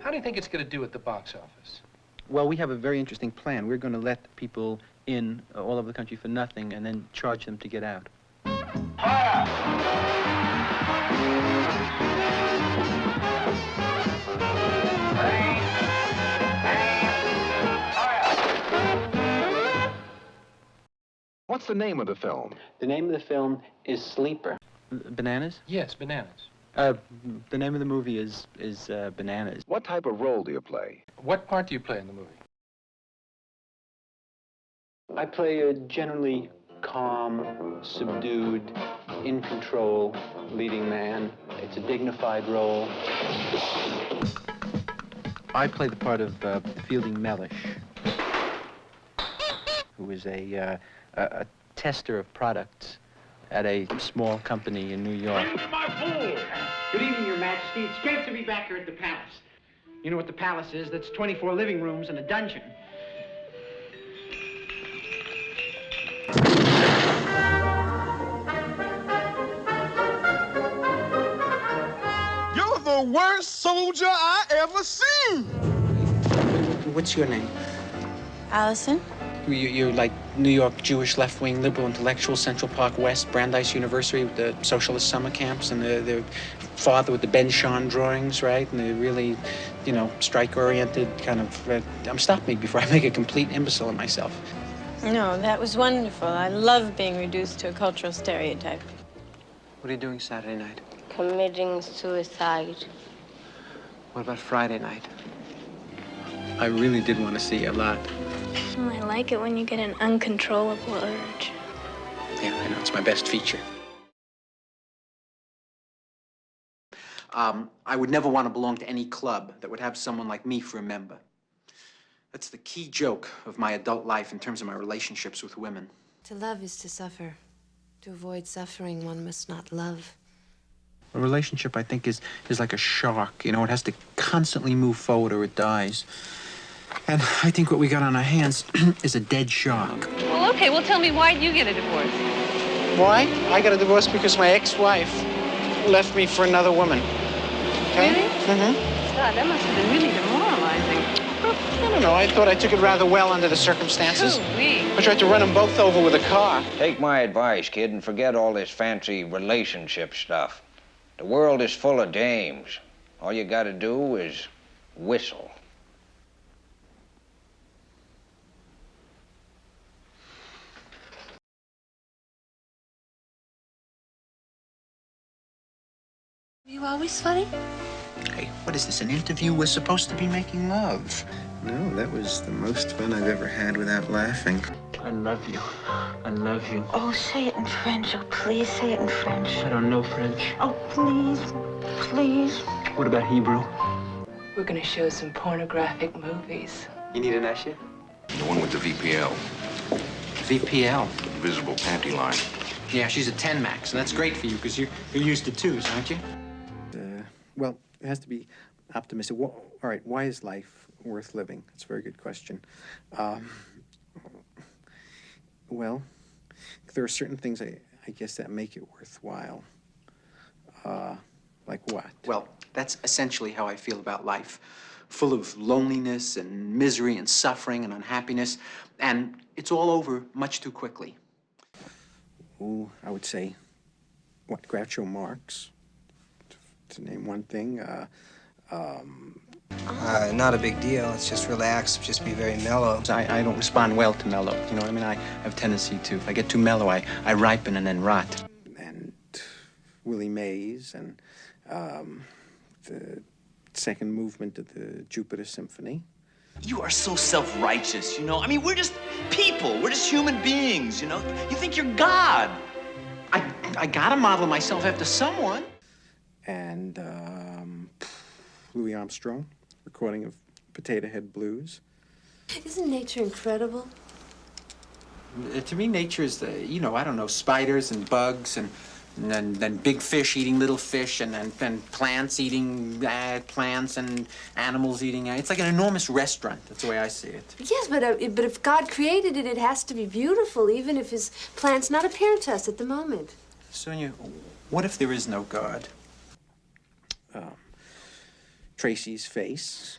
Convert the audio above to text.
How do you think it's going to do at the box office? Well, we have a very interesting plan. We're going to let people in all over the country for nothing and then charge them to get out. What's the name of the film? The name of the film is Sleeper. Bananas? Yes, Bananas. The name of the movie is Bananas. What type of role do you play? What part do you play in the movie? I play a generally calm, subdued, in control leading man. It's a dignified role. I play the part of Fielding Mellish, who is a tester of products at a small company in New York. Good evening, Your Majesty. It's great to be back here at the palace. You know what the palace is? That's 24 living rooms and a dungeon. You're the worst soldier I ever seen. What's your name? Allison? You're like New York Jewish left-wing liberal intellectual, Central Park West, Brandeis University with the socialist summer camps, and the father with the Ben Shahn drawings, right? And the really, you know, strike-oriented kind of... stop me before I make a complete imbecile of myself. No, that was wonderful. I love being reduced to a cultural stereotype. What are you doing Saturday night? Committing suicide. What about Friday night? I really did want to see you a lot. Well, I like it when you get an uncontrollable urge. Yeah, I know. It's my best feature. I would never want to belong to any club that would have someone like me for a member. That's the key joke of my adult life in terms of my relationships with women. To love is to suffer. To avoid suffering, one must not love. A relationship, I think, is like a shark. You know, it has to constantly move forward or it dies. And I think what we got on our hands is a dead shark. Well, okay, well, tell me, why'd you get a divorce? Why? I got a divorce because my ex-wife left me for another woman. Okay? Really? Mm-hmm. God, that must have been really demoralizing. I don't know. I thought I took it rather well under the circumstances. I tried to run them both over with a car. Take my advice, kid, and forget all this fancy relationship stuff. The world is full of dames. All you gotta do is whistle. You always funny? Hey, what is this, an interview? We're supposed to be making love. No, that was the most fun I've ever had without laughing. I love you. I love you. Oh, say it in French. Oh, please say it in French. I don't know French. Oh, please. Please. What about Hebrew? We're gonna show some pornographic movies. You need an usher? The one with the VPL. VPL? Visible panty line. Yeah, she's a 10 max, and that's great for you because you're used to 2s, aren't you? Well, it has to be optimistic. All right, why is life worth living? That's a very good question. Well, there are certain things, I guess, that make it worthwhile. Like what? Well, that's essentially how I feel about life. Full of loneliness and misery and suffering and unhappiness. And it's all over much too quickly. Ooh, I would say, what, Groucho Marx? To name one thing. Not a big deal. It's just relax, just be very mellow. I don't respond well to mellow. You know what I mean? I have a tendency to, if I get too mellow, I ripen and then rot. And Willie Mays and the second movement of the Jupiter Symphony. You are so self-righteous, you know? I mean, we're just people. We're just human beings, you know? You think you're God. I gotta model myself after someone. And Louis Armstrong, recording of Potato Head Blues. Isn't nature incredible? To me, nature is, you know, I don't know, spiders and bugs and then big fish eating little fish and then plants eating plants and animals eating. It's like an enormous restaurant. That's the way I see it. Yes, but if God created it, it has to be beautiful, even if his plan's not apparent to us at the moment. Sonia, what if there is no God? Tracy's face.